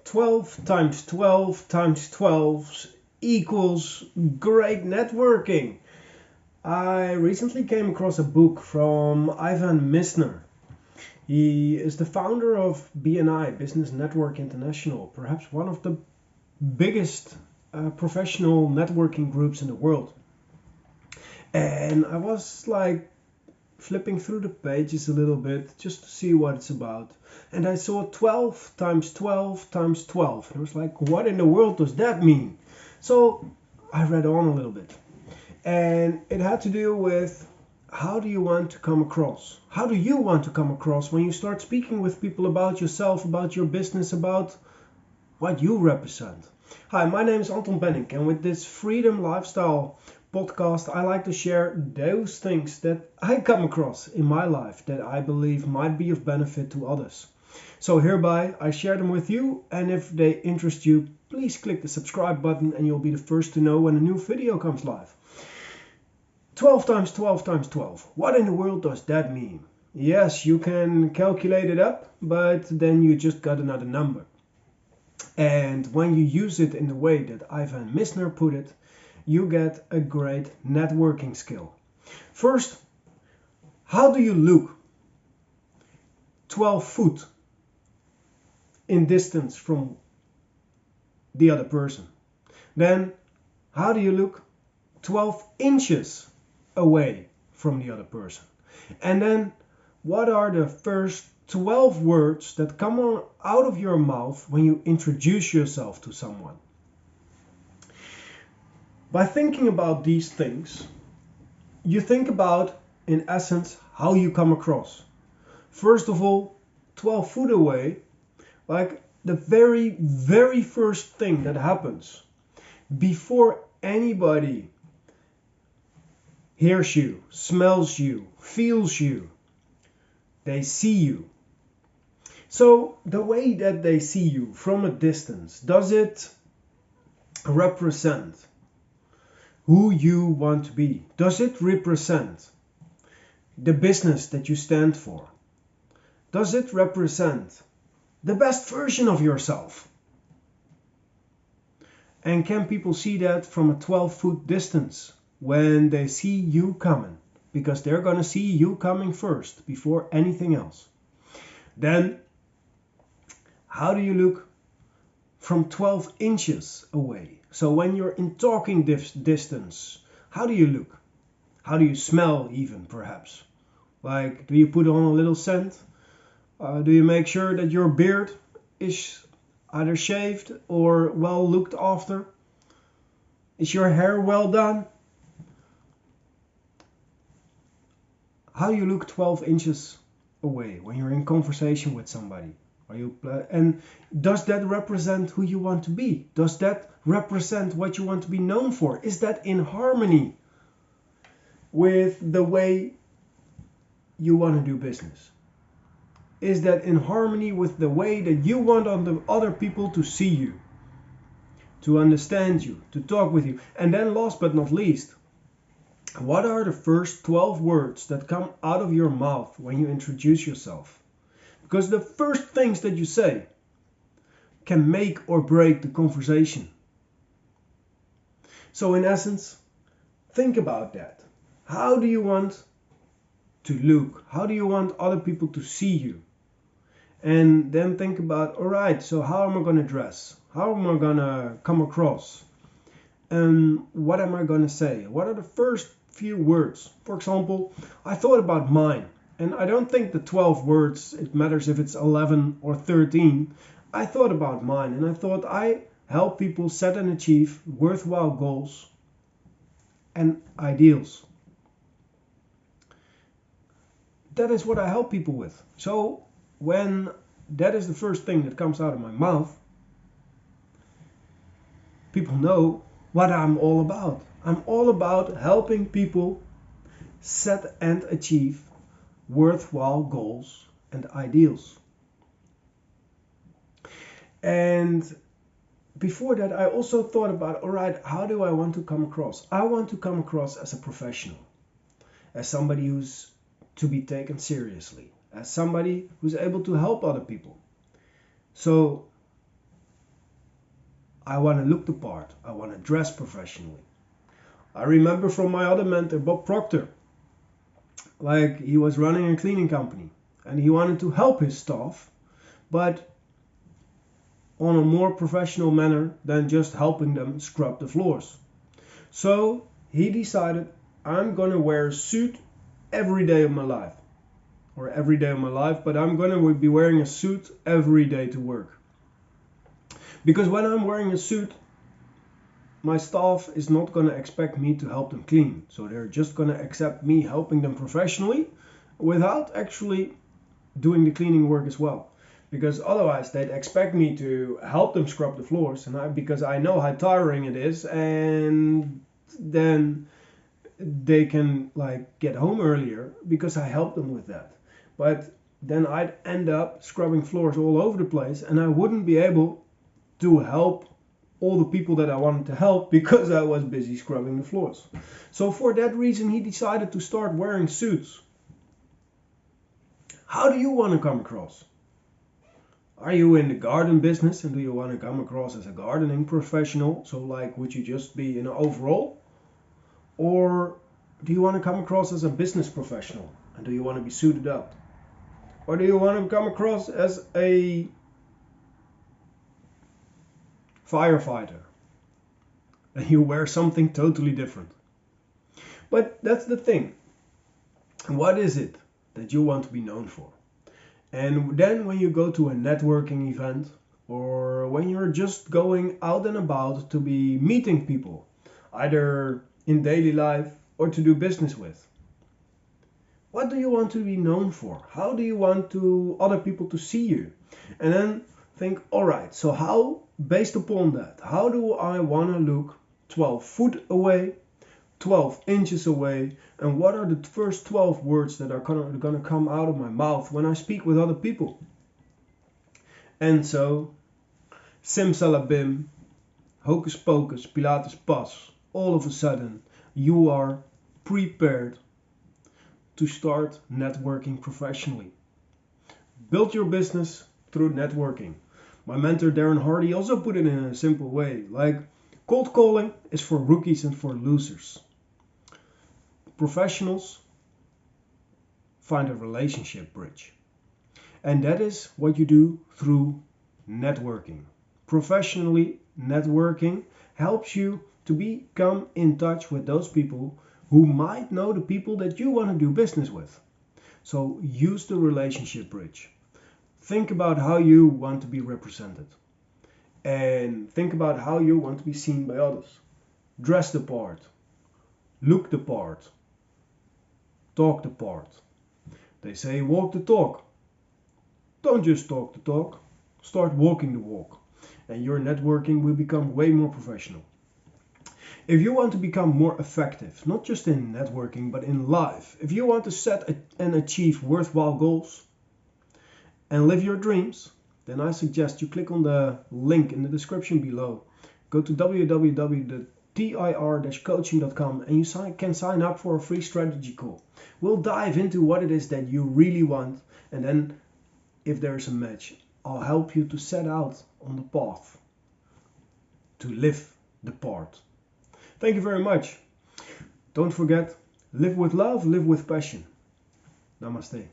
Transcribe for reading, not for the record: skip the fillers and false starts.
12 times 12 times 12 equals great networking. I recently came across a book from Ivan Misner. He is the founder of BNI, Business Network International, perhaps one of the biggest professional networking groups in the world. And I was like flipping through the pages a little bit just to see what it's about. And I saw 12 times 12 times 12. And I was like, what in the world does that mean? So I read on a little bit. And it had to do with how do you want to come across? How do you want to come across when you start speaking with people about yourself, about your business, about what you represent? Hi, my name is Anton Bennink, and with this Freedom Lifestyle podcast, I like to share those things that I come across in my life that I believe might be of benefit to others. So hereby, I share them with you, and if they interest you, please click the subscribe button and you'll be the first to know when a new video comes live. 12 times 12 times 12. What in the world does that mean? Yes, you can calculate it up, but then you just got another number. And when you use it in the way that Ivan Misner put it, you get a great networking skill. First, how do you look 12 foot in distance from the other person? Then, how do you look 12 inches away from the other person? And then, what are the first 12 words that come out of your mouth when you introduce yourself to someone? By thinking about these things, you think about, in essence, how you come across. First of all, 12 foot away, like the very, very first thing that happens before anybody hears you, smells you, feels you, they see you. So the way that they see you from a distance, does it represent who you want to be? Does it represent the business that you stand for? Does it represent the best version of yourself? And can people see that from a 12-foot distance when they see you coming? Because they're going to see you coming first before anything else. Then, how do you look from 12 inches away? So when you're in talking distance, how do you look? How do you smell even, perhaps? Like, do you put on a little scent? Do you make sure that your beard is either shaved or well looked after? Is your hair well done? How do you look 12 inches away when you're in conversation with somebody? And does that represent who you want to be? Does that represent what you want to be known for? Is that in harmony with the way you want to do business? Is that in harmony with the way that you want other people to see you, to understand you, to talk with you? And then last but not least, what are the first 12 words that come out of your mouth when you introduce yourself? Because the first things that you say can make or break the conversation. So in essence, think about that. How do you want to look? How do you want other people to see you? And then think about, all right, so how am I going to dress? How am I going to come across? What am I going to say? What are the first few words? For example, I thought about mine. And I don't think the 12 words, it matters if it's 11 or 13. I thought about mine, and I thought I help people set and achieve worthwhile goals and ideals. That is what I help people with. So when that is the first thing that comes out of my mouth, people know what I'm all about. I'm all about helping people set and achieve worthwhile goals and ideals. And before that, I also thought about, all right, how do I want to come across? I want to come across as a professional, as somebody who's to be taken seriously, as somebody who's able to help other people. So I want to look the part. I want to dress professionally. I remember from my other mentor, Bob Proctor, like he was running a cleaning company and he wanted to help his staff, but on a more professional manner than just helping them scrub the floors. So he decided, I'm going to wear a suit every day of my life. Or every day of my life, but I'm going to be wearing a suit every day to work. Because when I'm wearing a suit, my staff is not going to expect me to help them clean. So they're just going to accept me helping them professionally without actually doing the cleaning work as well. Because otherwise they'd expect me to help them scrub the floors, and because I know how tiring it is, and then they can like get home earlier because I help them with that. But then I'd end up scrubbing floors all over the place, and I wouldn't be able to help all the people that I wanted to help because I was busy scrubbing the floors. So for that reason, he decided to start wearing suits. How do you want to come across? Are you in the garden business and do you want to come across as a gardening professional? So like, would you just be in an overall? Or do you want to come across as a business professional and do you want to be suited up? Or do you want to come across as a firefighter and you wear something totally different? But that's the thing. What is it that you want to be known for? And then when you go to a networking event or when you're just going out and about to be meeting people, either in daily life or to do business with, what do you want to be known for? How do you want other people to see you? And then think, all right, so how, based upon that, how do I want to look 12 foot away, 12 inches away, and what are the first 12 words that are going to come out of my mouth when I speak with other people? And so, simsalabim, hocus pocus, pilates pas, all of a sudden you are prepared to start networking professionally. Build your business through networking. My mentor Darren Hardy also put it in a simple way, like cold calling is for rookies and for losers. Professionals find a relationship bridge. And that is what you do through networking. Professionally, networking helps you to become in touch with those people who might know the people that you want to do business with. So use the relationship bridge. Think about how you want to be represented. And think about how you want to be seen by others. Dress the part. Look the part. Talk the part. They say walk the talk. Don't just talk the talk. Start walking the walk. And your networking will become way more professional. If you want to become more effective, not just in networking, but in life, if you want to set and achieve worthwhile goals and live your dreams, then I suggest you click on the link in the description below. Go to www.tir-coaching.com and you can sign up for a free strategy call. We'll dive into what it is that you really want, and then if there's a match, I'll help you to set out on the path to live the part. Thank you very much. Don't forget, live with love, live with passion. Namaste.